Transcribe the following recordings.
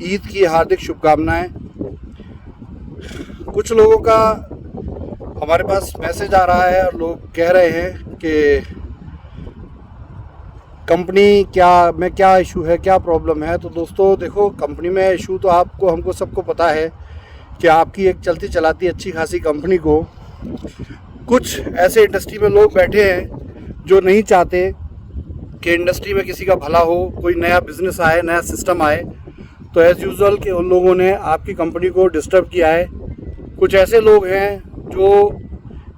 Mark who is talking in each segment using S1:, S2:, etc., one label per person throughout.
S1: ईद की हार्दिक शुभकामनाएं। कुछ लोगों का हमारे पास मैसेज आ रहा है और लोग कह रहे हैं कि कंपनी क्या इशू है, क्या प्रॉब्लम है। तो दोस्तों देखो, कंपनी में इशू तो हमको सबको पता है कि आपकी एक चलती चलाती अच्छी खासी कंपनी को कुछ ऐसे इंडस्ट्री में लोग बैठे हैं जो नहीं चाहते कि इंडस्ट्री में किसी का भला हो, कोई नया बिजनेस आए, नया सिस्टम आए। तो एज़ यूजुअल कि उन लोगों ने आपकी कंपनी को डिस्टर्ब किया है। कुछ ऐसे लोग हैं जो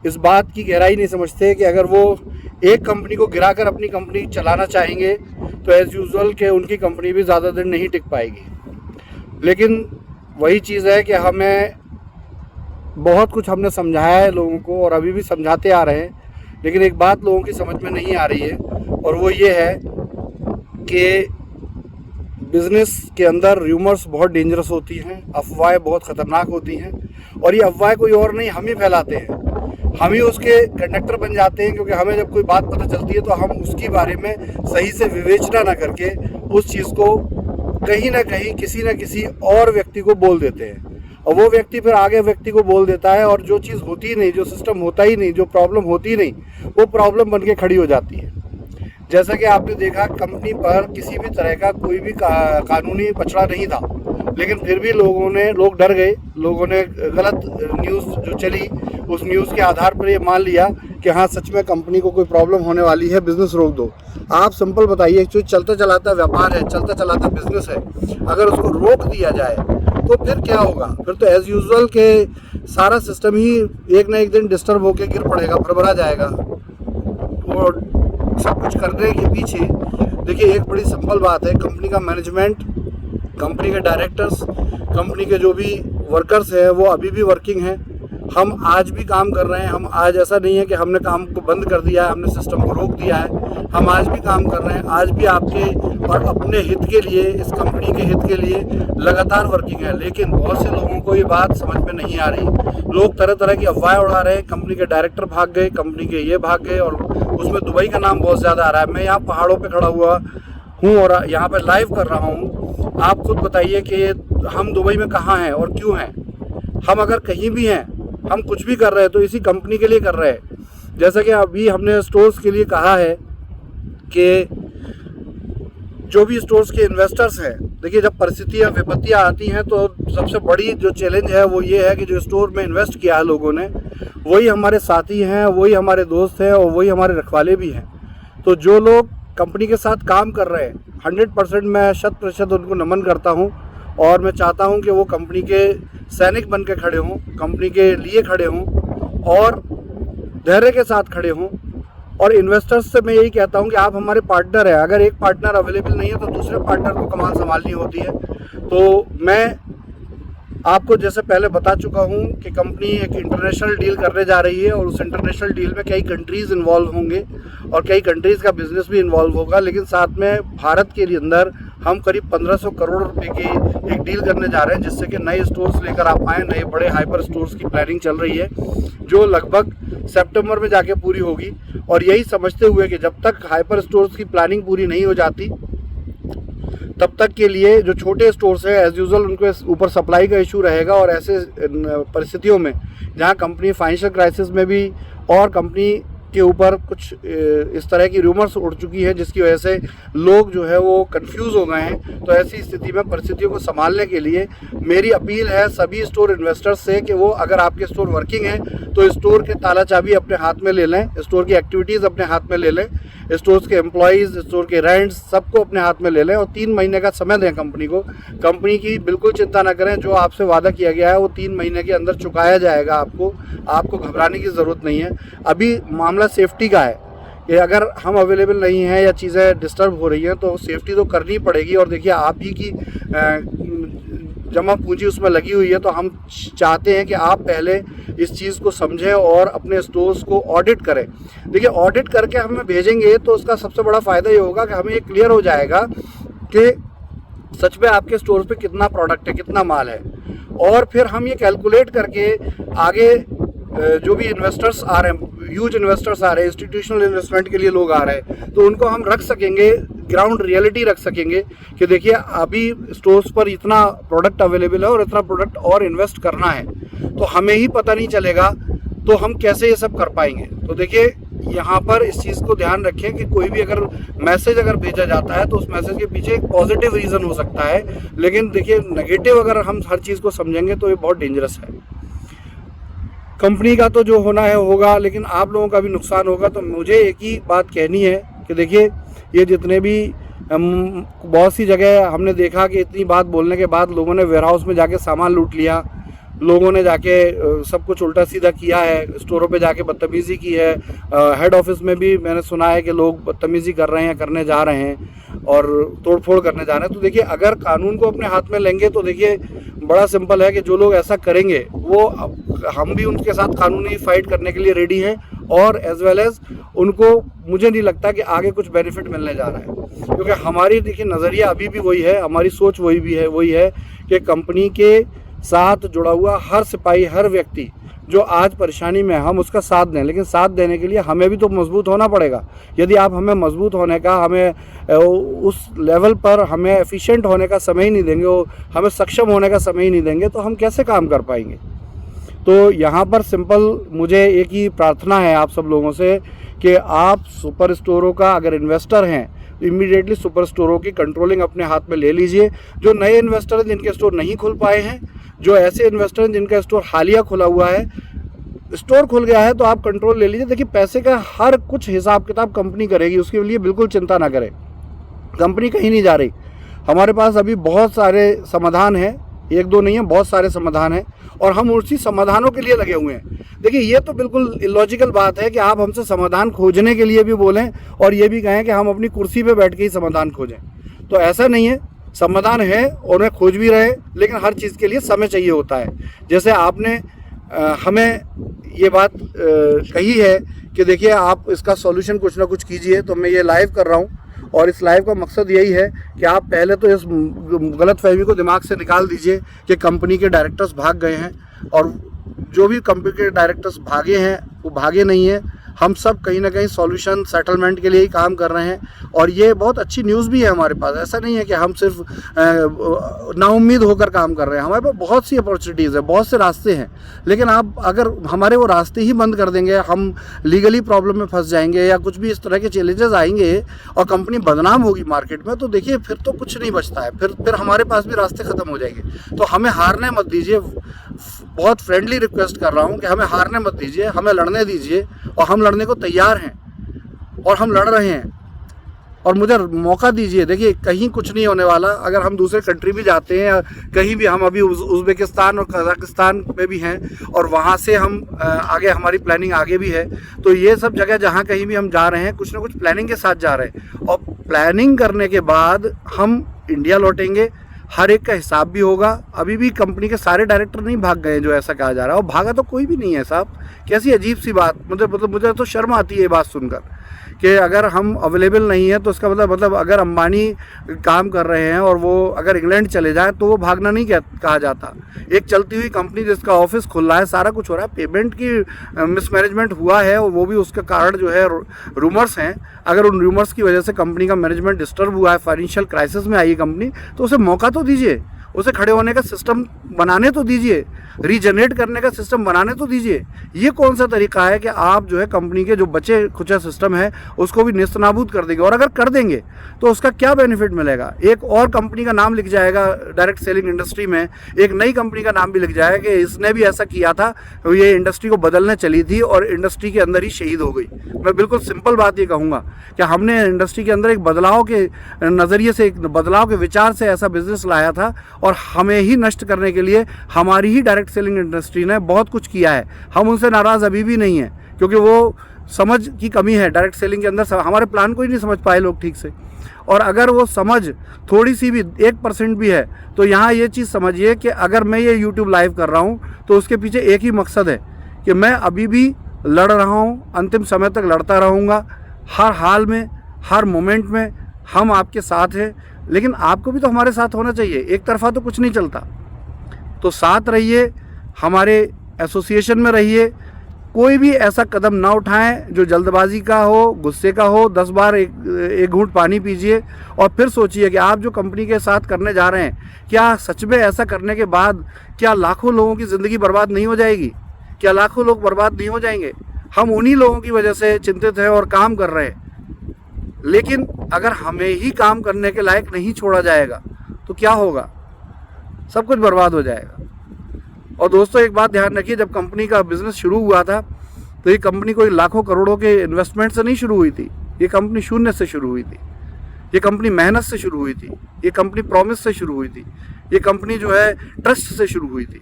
S1: इस बात की गहराई नहीं समझते कि अगर वो एक कंपनी को गिराकर अपनी कंपनी चलाना चाहेंगे तो एज़ यूजुअल कि उनकी कंपनी भी ज़्यादा दिन नहीं टिक पाएगी। लेकिन वही चीज़ है कि हमें बहुत कुछ हमने समझाया है लोगों को और अभी भी समझाते आ रहे हैं, लेकिन एक बात लोगों की समझ में नहीं आ रही है और वो ये है कि बिज़नेस के अंदर र्यूमर्स बहुत डेंजरस होती हैं, अफवाहें बहुत ख़तरनाक होती हैं और ये अफवाहें कोई और नहीं, हम ही फैलाते हैं। हम ही उसके कंडक्टर बन जाते हैं, क्योंकि हमें जब कोई बात पता चलती है तो हम उसके बारे में सही से विवेचना ना करके उस चीज़ को कहीं ना कहीं किसी न किसी और व्यक्ति को बोल देते हैं और वो व्यक्ति फिर आगे व्यक्ति को बोल देता है और जो चीज़ होती ही नहीं, जो सिस्टम होता ही नहीं, जो प्रॉब्लम होती ही नहीं, वो प्रॉब्लम बन के खड़ी हो जाती है। जैसा कि आपने देखा, कंपनी पर किसी भी तरह का कोई भी कानूनी पचड़ा नहीं था, लेकिन फिर भी लोग डर गए। लोगों ने गलत न्यूज़ जो चली उस न्यूज़ के आधार पर ये मान लिया कि हाँ सच में कंपनी को कोई प्रॉब्लम होने वाली है, बिज़नेस रोक दो। आप सिंपल बताइए, जो चलता चलाता व्यापार है, चलता चलाता बिजनेस है, अगर उसको रोक दिया जाए तो फिर क्या होगा? फिर तो एज़ यूजुअल के सारा सिस्टम ही एक ना एक दिन डिस्टर्ब होकर गिर पड़ेगा, भरभरा जाएगा। और सब कुछ करने के पीछे देखिए एक बड़ी सिंपल बात है, कंपनी का मैनेजमेंट, कंपनी के डायरेक्टर्स, कंपनी के जो भी वर्कर्स हैं वो अभी भी वर्किंग हैं। हम आज भी काम कर रहे हैं। हम आज ऐसा नहीं है कि हमने काम को बंद कर दिया है, हमने सिस्टम को रोक दिया है। हम आज भी काम कर रहे हैं, आज भी आपके और अपने हित के लिए, इस कंपनी के हित के लिए लगातार वर्किंग है। लेकिन बहुत से लोगों को ये बात समझ में नहीं आ रही। लोग तरह तरह की अफवाहें उड़ा रहे हैं, कंपनी के डायरेक्टर भाग गए, कंपनी के ये भाग गए और उसमें दुबई का नाम बहुत ज़्यादा आ रहा है। मैं यहाँ पहाड़ों पर खड़ा हुआ हूँ और यहाँ पर लाइव कर रहा हूँ। आप खुद बताइए कि हम दुबई में कहाँ हैं और क्यों हैं? हम अगर कहीं भी हैं, हम कुछ भी कर रहे हैं तो इसी कंपनी के लिए कर रहे हैं। जैसा कि अभी हमने स्टोर्स के लिए कहा है कि जो भी स्टोर्स के इन्वेस्टर्स हैं, देखिए जब परिस्थितियाँ विपत्तियाँ आती हैं तो सबसे बड़ी जो चैलेंज है वो ये है कि जो स्टोर में इन्वेस्ट किया है लोगों ने, वही हमारे साथी हैं, वही हमारे दोस्त हैं और वही हमारे रखवाले भी हैं। तो जो लोग कंपनी के साथ काम कर रहे हैं, 100% मैं 100% उनको नमन करता हूँ और मैं चाहता हूँ कि वो कंपनी के सैनिक बन के खड़े हों, कंपनी के लिए खड़े हों और धैर्य के साथ खड़े हों। और इन्वेस्टर्स से मैं यही कहता हूँ कि आप हमारे पार्टनर हैं। अगर एक पार्टनर अवेलेबल नहीं है तो दूसरे पार्टनर को कमान संभालनी होती है। तो मैं आपको जैसे पहले बता चुका हूँ कि कंपनी एक इंटरनेशनल डील करने जा रही है और उस इंटरनेशनल डील में कई कंट्रीज़ इन्वॉल्व होंगे और कई कंट्रीज़ का बिजनेस भी इन्वॉल्व होगा। लेकिन साथ में भारत के लिए अंदर हम करीब 1500 करोड़ रुपए की एक डील करने जा रहे हैं, जिससे कि नए स्टोर्स लेकर आप आएँ। नए बड़े हाइपर स्टोर्स की प्लानिंग चल रही है जो लगभग सितंबर में जाके पूरी होगी। और यही समझते हुए कि जब तक हाइपर स्टोर्स की प्लानिंग पूरी नहीं हो जाती तब तक के लिए जो छोटे स्टोर्स हैं एज़ यूजुअल उनके ऊपर सप्लाई का इशू रहेगा। और ऐसे परिस्थितियों में जहां कंपनी फाइनेंशियल क्राइसिस में भी और कंपनी के ऊपर कुछ इस तरह की रूमर्स उड़ चुकी है जिसकी वजह से लोग जो है वो कंफ्यूज हो गए हैं, तो ऐसी स्थिति में परिस्थितियों को संभालने के लिए मेरी अपील है सभी स्टोर इन्वेस्टर्स से कि वो अगर आपके स्टोर वर्किंग है तो स्टोर के ताला चाबी अपने हाथ में ले लें, स्टोर की एक्टिविटीज़ अपने हाथ में ले लें, स्टोर्स के एम्प्लॉयज़, स्टोर के रेंट्स सबको अपने हाथ में ले लें और 3 महीने का समय दें कंपनी को। कंपनी की बिल्कुल चिंता ना करें, जो आपसे वादा किया गया है वो 3 महीने के अंदर चुकाया जाएगा। आपको घबराने की ज़रूरत नहीं है। अभी मामला सेफ्टी का है कि अगर हम अवेलेबल नहीं हैं या चीज़ें डिस्टर्ब हो रही हैं तो सेफ्टी तो करनी पड़ेगी। और देखिए आप ही की जमा पूंजी उसमें लगी हुई है, तो हम चाहते हैं कि आप पहले इस चीज़ को समझें और अपने स्टोर्स को ऑडिट करें। देखिए ऑडिट करके हमें भेजेंगे तो उसका सबसे बड़ा फ़ायदा ये होगा कि हमें ये क्लियर हो जाएगा कि सच में आपके स्टोर पे कितना प्रोडक्ट है, कितना माल है। और फिर हम ये कैलकुलेट करके आगे जो भी इन्वेस्टर्स आ रहे हैं, ह्यूज इन्वेस्टर्स आ रहे हैं, इंस्टीट्यूशनल इन्वेस्टमेंट के लिए लोग आ रहे हैं, तो उनको हम रख सकेंगे ग्राउंड रियलिटी रख सकेंगे कि देखिए अभी स्टोर्स पर इतना प्रोडक्ट अवेलेबल है और इतना प्रोडक्ट और इन्वेस्ट करना है, तो हमें ही पता नहीं चलेगा तो हम कैसे ये सब कर पाएंगे। तो देखिए यहाँ पर इस चीज़ को ध्यान रखें कि कोई भी अगर मैसेज अगर भेजा जाता है तो उस मैसेज के पीछे एक पॉजिटिव रीज़न हो सकता है, लेकिन देखिए नेगेटिव अगर हम हर चीज़ को समझेंगे तो ये बहुत डेंजरस है। कंपनी का तो जो होना है होगा, लेकिन आप लोगों का भी नुकसान होगा। तो मुझे एक ही बात कहनी है कि देखिए ये जितने भी बहुत सी जगह हमने देखा कि इतनी बात बोलने के बाद लोगों ने वेयरहाउस में जाके सामान लूट लिया, लोगों ने जाके सब कुछ उल्टा सीधा किया है, स्टोरों पे जाके बदतमीज़ी की है। हेड ऑफिस में भी मैंने सुना है कि लोग बदतमीज़ी कर रहे हैं, करने जा रहे हैं और तोड़फोड़ करने जा रहे हैं। तो देखिए अगर कानून को अपने हाथ में लेंगे तो देखिए बड़ा सिंपल है कि जो लोग ऐसा करेंगे वो हम भी उनके साथ कानूनी फाइट करने के लिए रेडी हैं, और एज वेल एज उनको मुझे नहीं लगता कि आगे कुछ बेनिफिट मिलने जा रहा है, क्योंकि हमारी देखिए नज़रिया अभी भी वही है, हमारी सोच वही है कि कंपनी के साथ जुड़ा हुआ हर सिपाही, हर व्यक्ति जो आज परेशानी में है, हम उसका साथ दें। लेकिन साथ देने के लिए हमें भी तो मजबूत होना पड़ेगा। यदि आप हमें मजबूत होने का, हमें उस लेवल पर हमें एफिशिएंट होने का समय ही नहीं देंगे, हमें सक्षम होने का समय ही नहीं देंगे, तो हम कैसे काम कर पाएंगे। तो यहाँ पर सिंपल मुझे एक ही प्रार्थना है आप सब लोगों से कि आप सुपर स्टोरों का अगर इन्वेस्टर हैं तो इमीडिएटली सुपर स्टोरों की कंट्रोलिंग अपने हाथ में ले लीजिए। जो नए इन्वेस्टर हैं जिनके स्टोर नहीं खुल पाए हैं, जो ऐसे इन्वेस्टर हैं जिनका स्टोर हालिया खुला हुआ है, स्टोर खुल गया है तो आप कंट्रोल ले लीजिए। देखिए पैसे का हर कुछ हिसाब किताब कंपनी करेगी, उसके लिए बिल्कुल चिंता ना करें। कंपनी कहीं नहीं जा रही। हमारे पास अभी बहुत सारे समाधान हैं, एक दो नहीं है, बहुत सारे समाधान हैं और हम उसी समाधानों के लिए लगे हुए हैं। देखिए ये तो बिल्कुल इलॉजिकल बात है कि आप हमसे समाधान खोजने के लिए भी बोलें और ये भी कहें कि हम अपनी कुर्सी पे बैठ के ही समाधान खोजें। तो ऐसा नहीं है, समाधान है और उन्हें खोज भी रहे, लेकिन हर चीज़ के लिए समय चाहिए होता है। जैसे आपने हमें ये बात कही है कि देखिए आप इसका सॉल्यूशन कुछ ना कुछ कीजिए, तो मैं ये लाइव कर रहा हूँ और इस लाइव का मकसद यही है कि आप पहले तो इस गलतफहमी को दिमाग से निकाल दीजिए कि कंपनी के डायरेक्टर्स भाग गए हैं, और जो भी कंपनी के डायरेक्टर्स भागे हैं वो भागे नहीं हैं। हम सब कहीं ना कहीं सॉल्यूशन सेटलमेंट के लिए ही काम कर रहे हैं और ये बहुत अच्छी न्यूज़ भी है हमारे पास। ऐसा नहीं है कि हम सिर्फ नाउम्मीद होकर काम कर रहे हैं, हमारे पास बहुत सी अपॉर्चुनिटीज़ है, बहुत से रास्ते हैं। लेकिन आप अगर हमारे वो रास्ते ही बंद कर देंगे, हम लीगली प्रॉब्लम में फंस जाएंगे या कुछ भी इस तरह के चैलेंजेस आएंगे और कंपनी बदनाम होगी मार्केट में, तो देखिए फिर तो कुछ नहीं बचता है, फिर हमारे पास भी रास्ते ख़त्म हो जाएंगे। तो हमें हारने मत दीजिए, बहुत फ्रेंडली रिक्वेस्ट कर रहा हूँ कि हमें हारने मत दीजिए, हमें लड़ने दीजिए और हम लड़ने को तैयार हैं और हम लड़ रहे हैं और मुझे मौका दीजिए। देखिए कहीं कुछ नहीं होने वाला। अगर हम दूसरे कंट्री भी जाते हैं, कहीं भी, हम अभी उज़्बेकिस्तान और कज़ाकिस्तान में भी हैं और वहाँ से हम आगे, हमारी प्लानिंग आगे भी है। तो ये सब जगह जहाँ कहीं भी हम जा रहे हैं, कुछ ना कुछ प्लानिंग के साथ जा रहे हैं और प्लानिंग करने के बाद हम इंडिया लौटेंगे, हर एक का हिसाब भी होगा। अभी भी कंपनी के सारे डायरेक्टर नहीं भाग गए जो ऐसा कहा जा रहा है, और भागा तो कोई भी नहीं है साहब। कैसी अजीब सी बात, मुझे तो शर्म आती है ये बात सुनकर कि अगर हम अवेलेबल नहीं है तो इसका मतलब अगर अंबानी काम कर रहे हैं और वो अगर इंग्लैंड चले जाए तो वो भागना नहीं कहा जाता। एक चलती हुई कंपनी जिसका ऑफिस खुल रहा है, सारा कुछ हो रहा है, पेमेंट की मिसमैनेजमेंट हुआ है और वो भी उसके कारण जो है रूमर्स हैं। अगर उन रूमर्स की वजह से कंपनी का मैनेजमेंट डिस्टर्ब हुआ है, फाइनेंशियल क्राइसिस में आई है कंपनी, तो उसे मौका तो दीजिए, उसे खड़े होने का सिस्टम बनाने तो दीजिए, रीजनरेट करने का सिस्टम बनाने तो दीजिए। ये कौन सा तरीका है कि आप जो है कंपनी के जो बचे खुचा सिस्टम है उसको भी नेस्तनाबूद कर देंगे? और अगर कर देंगे तो उसका क्या बेनिफिट मिलेगा? एक और कंपनी का नाम लिख जाएगा डायरेक्ट सेलिंग इंडस्ट्री में, एक नई कंपनी का नाम भी लिख जाएगा कि इसने भी ऐसा किया था, ये इंडस्ट्री को बदलने चली थी और इंडस्ट्री के अंदर ही शहीद हो गई। मैं बिल्कुल सिंपल बात ये कहूँगा कि हमने इंडस्ट्री के अंदर एक बदलाव के नज़रिए से, एक बदलाव के विचार से ऐसा बिजनेस लाया था और हमें ही नष्ट करने के लिए हमारी ही डायरेक्ट सेलिंग इंडस्ट्री ने बहुत कुछ किया है। हम उनसे नाराज़ अभी भी नहीं हैं क्योंकि वो समझ की कमी है डायरेक्ट सेलिंग के अंदर। हमारे प्लान को ही नहीं समझ पाए लोग ठीक से, और अगर वो समझ थोड़ी सी भी 1% भी है तो यहाँ ये चीज़ समझिए कि अगर मैं ये YouTube लाइव कर रहा हूँ तो उसके पीछे एक ही मकसद है कि मैं अभी भी लड़ रहा हूँ, अंतिम समय तक लड़ता रहूँगा, हर हाल में, हर मोमेंट में हम आपके साथ हैं। लेकिन आपको भी तो हमारे साथ होना चाहिए, एक तरफा तो कुछ नहीं चलता। तो साथ रहिए, हमारे एसोसिएशन में रहिए, कोई भी ऐसा कदम ना उठाएं जो जल्दबाजी का हो, गुस्से का हो। 10 बार एक घूंट पानी पीजिए और फिर सोचिए कि आप जो कंपनी के साथ करने जा रहे हैं, क्या सच में ऐसा करने के बाद क्या लाखों लोगों की ज़िंदगी बर्बाद नहीं हो जाएगी? क्या लाखों लोग बर्बाद नहीं हो जाएंगे? हम उन्हीं लोगों की वजह से चिंतित हैं और काम कर रहे हैं, लेकिन अगर हमें ही काम करने के लायक नहीं छोड़ा जाएगा तो क्या होगा? सब कुछ बर्बाद हो जाएगा। और दोस्तों एक बात ध्यान रखिए, जब कंपनी का बिजनेस शुरू हुआ था तो ये कंपनी कोई लाखों करोड़ों के इन्वेस्टमेंट से नहीं शुरू हुई थी। ये कंपनी शून्य से शुरू हुई थी। ये कंपनी मेहनत से शुरू हुई थी। ये कंपनी प्रॉमिस से शुरू हुई थी। ये कंपनी जो है ट्रस्ट से शुरू हुई थी।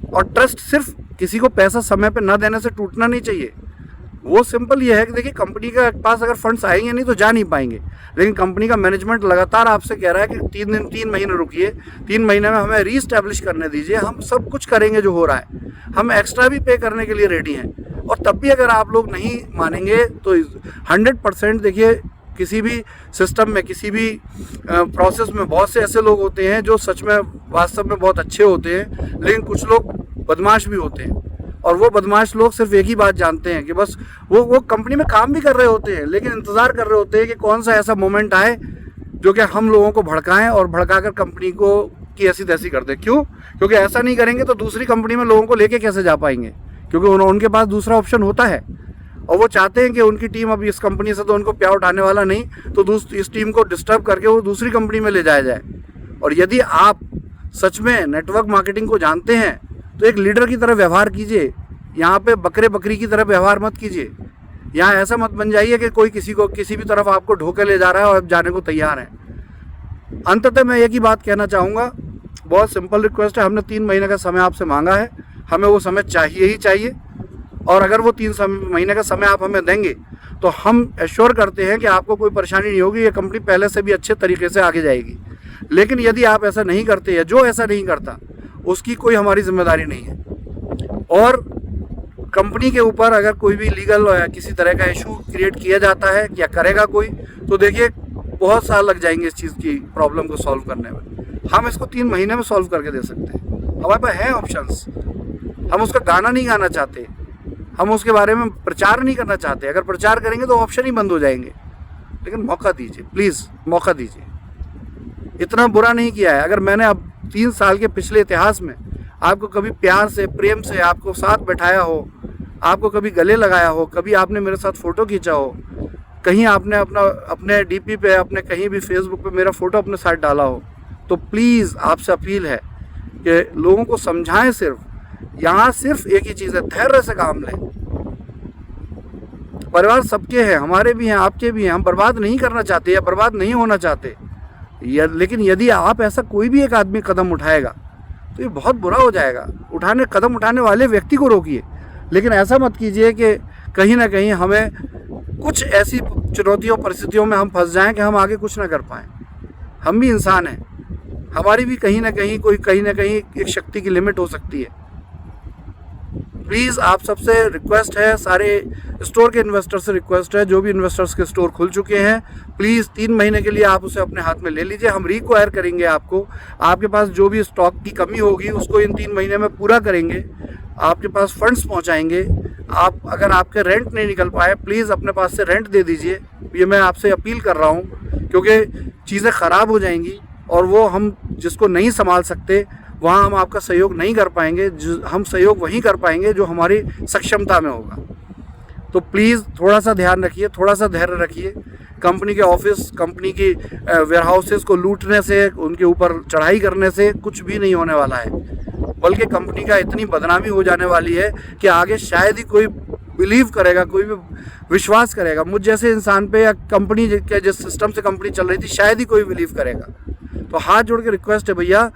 S1: और ट्रस्ट सिर्फ किसी को पैसा समय पे न देने से टूटना नहीं चाहिए। वो सिंपल ये है कि देखिए, कंपनी के पास अगर फंड्स आएंगे नहीं तो जा नहीं पाएंगे, लेकिन कंपनी का मैनेजमेंट लगातार आपसे कह रहा है कि 3 महीने रुकिए, 3 महीने में हमें रीस्टैब्लिश करने दीजिए, हम सब कुछ करेंगे जो हो रहा है, हम एक्स्ट्रा भी पे करने के लिए रेडी हैं। और तब भी अगर आप लोग नहीं मानेंगे तो 100% देखिए, किसी भी सिस्टम में, किसी भी प्रोसेस में बहुत से ऐसे लोग होते हैं जो सच में वास्तव में बहुत अच्छे होते हैं, लेकिन कुछ लोग बदमाश भी होते हैं। और वो बदमाश लोग सिर्फ एक ही बात जानते हैं कि बस वो कंपनी में काम भी कर रहे होते हैं, लेकिन इंतज़ार कर रहे होते हैं कि कौन सा ऐसा मोमेंट आए जो कि हम लोगों को भड़काएं और भड़काकर कंपनी को की ऐसी तैसी कर दे। क्यों? क्योंकि ऐसा नहीं करेंगे तो दूसरी कंपनी में लोगों को लेके कैसे जा पाएंगे, क्योंकि उनके पास दूसरा ऑप्शन होता है। और वो चाहते हैं कि उनकी टीम अब इस कंपनी से तो उनको प्यार उठाने वाला नहीं, तो इस टीम को डिस्टर्ब करके वो दूसरी कंपनी में ले जाया जाए। और यदि आप सच में नेटवर्क मार्केटिंग को जानते हैं तो एक लीडर की तरह व्यवहार कीजिए। यहाँ पे बकरे बकरी की तरह व्यवहार मत कीजिए। यहाँ ऐसा मत बन जाइए कि कोई किसी को किसी भी तरफ आपको ढोके ले जा रहा है और आप जाने को तैयार हैं। अंततः मैं एक ही बात कहना चाहूँगा, बहुत सिंपल रिक्वेस्ट है। हमने 3 महीने का समय आपसे मांगा है, हमें वो समय चाहिए ही चाहिए। और अगर वो 3 महीने का समय आप हमें देंगे तो हम एश्योर करते हैं कि आपको कोई परेशानी नहीं होगी, ये कंपनी पहले से भी अच्छे तरीके से आगे जाएगी। लेकिन यदि आप ऐसा नहीं करते या जो ऐसा नहीं करता उसकी कोई हमारी जिम्मेदारी नहीं है। और कंपनी के ऊपर अगर कोई भी लीगल या किसी तरह का इशू क्रिएट किया जाता है या करेगा कोई, तो देखिए बहुत साल लग जाएंगे इस चीज़ की प्रॉब्लम को सॉल्व करने में। हम इसको 3 महीने में सॉल्व करके दे सकते हैं। हमारे पास हैं ऑप्शंस। हम उसका गाना नहीं गाना चाहते, हम उसके बारे में प्रचार नहीं करना चाहते। अगर प्रचार करेंगे तो ऑप्शन ही बंद हो जाएंगे। लेकिन मौका दीजिए, प्लीज़ मौका दीजिए। इतना बुरा नहीं किया है। अगर मैंने अब 3 साल के पिछले इतिहास में आपको कभी प्यार से, प्रेम से आपको साथ बैठाया हो, आपको कभी गले लगाया हो, कभी आपने मेरे साथ फ़ोटो खींचा हो, कहीं आपने अपने डीपी पे, अपने कहीं भी फेसबुक पे मेरा फ़ोटो अपने साथ डाला हो, तो प्लीज़ आपसे अपील है कि लोगों को समझाएं। यहाँ सिर्फ एक ही चीज़ है, धैर्य से काम लें। परिवार सबके हैं, हमारे भी हैं, आपके भी हैं। हम बर्बाद नहीं करना चाहते या बर्बाद नहीं होना चाहते, लेकिन यदि आप ऐसा कोई भी एक आदमी कदम उठाएगा तो ये बहुत बुरा हो जाएगा। कदम उठाने वाले व्यक्ति को रोकिए, लेकिन ऐसा मत कीजिए कि कहीं ना कहीं हमें कुछ ऐसी चुनौतियों, परिस्थितियों में हम फंस जाएं कि हम आगे कुछ ना कर पाएँ। हम भी इंसान हैं, हमारी भी कहीं ना कहीं एक शक्ति की लिमिट हो सकती है। प्लीज़ आप सबसे रिक्वेस्ट है, सारे स्टोर के इन्वेस्टर से रिक्वेस्ट है, जो भी इन्वेस्टर्स के स्टोर खुल चुके हैं, प्लीज़ 3 महीने के लिए आप उसे अपने हाथ में ले लीजिए। हम रिक्वायर करेंगे आपको, आपके पास जो भी स्टॉक की कमी होगी उसको इन 3 महीने में पूरा करेंगे, आपके पास फंड्स पहुंचाएंगे। आप अगर आपके रेंट नहीं निकल पाए, प्लीज़ अपने पास से रेंट दे दीजिए। ये मैं आपसे अपील कर रहा हूँ, क्योंकि चीज़ें ख़राब हो जाएंगी और वो हम जिसको नहीं संभाल सकते वहाँ हम आपका सहयोग नहीं कर पाएंगे। हम सहयोग वहीं कर पाएंगे जो हमारी सक्षमता में होगा। तो प्लीज़ थोड़ा सा ध्यान रखिए, थोड़ा सा धैर्य रखिए। कंपनी के ऑफिस, कंपनी की वेयरहाउसेस को लूटने से, उनके ऊपर चढ़ाई करने से कुछ भी नहीं होने वाला है, बल्कि कंपनी का इतनी बदनामी हो जाने वाली है कि आगे शायद ही कोई बिलीव करेगा, कोई भी विश्वास करेगा। मुझ जैसे इंसान पे या कंपनी के जिस सिस्टम से कंपनी चल रही थी, शायद ही कोई बिलीव करेगा। तो हाथ जोड़ के रिक्वेस्ट है भैया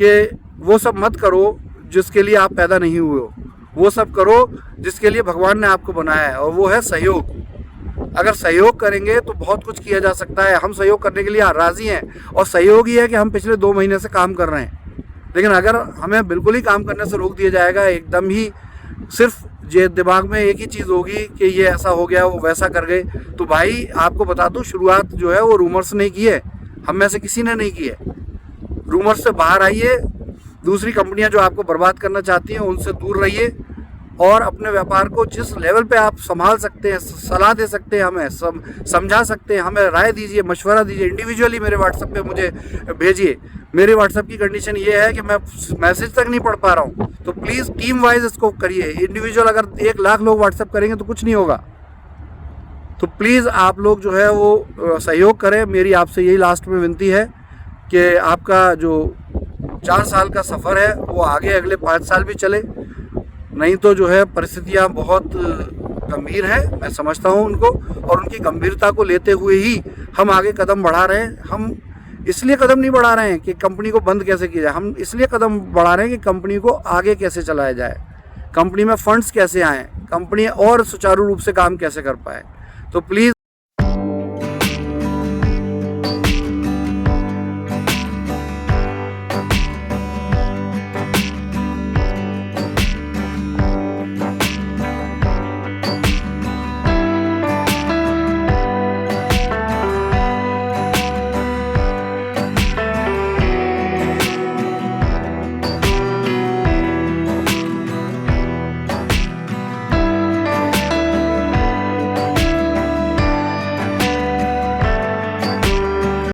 S1: कि वो सब मत करो जिसके लिए आप पैदा नहीं हुए हो, वो सब करो जिसके लिए भगवान ने आपको बनाया है, और वो है सहयोग। अगर सहयोग करेंगे तो बहुत कुछ किया जा सकता है। हम सहयोग करने के लिए राज़ी हैं, और सहयोग ही है कि हम पिछले 2 महीने से काम कर रहे हैं। लेकिन अगर हमें बिल्कुल ही काम करने से रोक दिया जाएगा, एकदम ही सिर्फ ये दिमाग में एक ही चीज़ होगी कि ये ऐसा हो गया, वो वैसा कर गए, तो भाई आपको बता दूँ, शुरुआत जो है वो रूमर्स ने की है, हम में से किसी ने नहीं की है। रूमर्स से बाहर आइए, दूसरी कंपनियां जो आपको बर्बाद करना चाहती हैं उनसे दूर रहिए, और अपने व्यापार को जिस लेवल पे आप संभाल सकते हैं, सलाह दे सकते हैं, हमें समझा सकते हैं, हमें राय दीजिए, मशवरा दीजिए, इंडिविजुअली मेरे व्हाट्सएप पे मुझे भेजिए। मेरे व्हाट्सएप की कंडीशन ये है कि मैं मैसेज तक नहीं पढ़ पा रहा हूँ, तो प्लीज़ टीम वाइज इसको करिए। इंडिविजुअल अगर 1 लाख लोग व्हाट्सएप करेंगे तो कुछ नहीं होगा। तो प्लीज़ आप लोग जो है वो सहयोग करें। मेरी आपसे यही लास्ट में विनती है कि आपका जो 4 साल का सफ़र है वो आगे अगले 5 साल भी चले, नहीं तो जो है परिस्थितियाँ बहुत गंभीर हैं, मैं समझता हूँ उनको, और उनकी गंभीरता को लेते हुए ही हम आगे कदम बढ़ा रहे हैं। हम इसलिए कदम नहीं बढ़ा रहे हैं कि कंपनी को बंद कैसे किया जाए, हम इसलिए कदम बढ़ा रहे हैं कि कंपनी को आगे कैसे चलाया जाए, कंपनी में फंड्स कैसे आएँ, कंपनी और सुचारू रूप से काम कैसे कर पाए। तो प्लीज़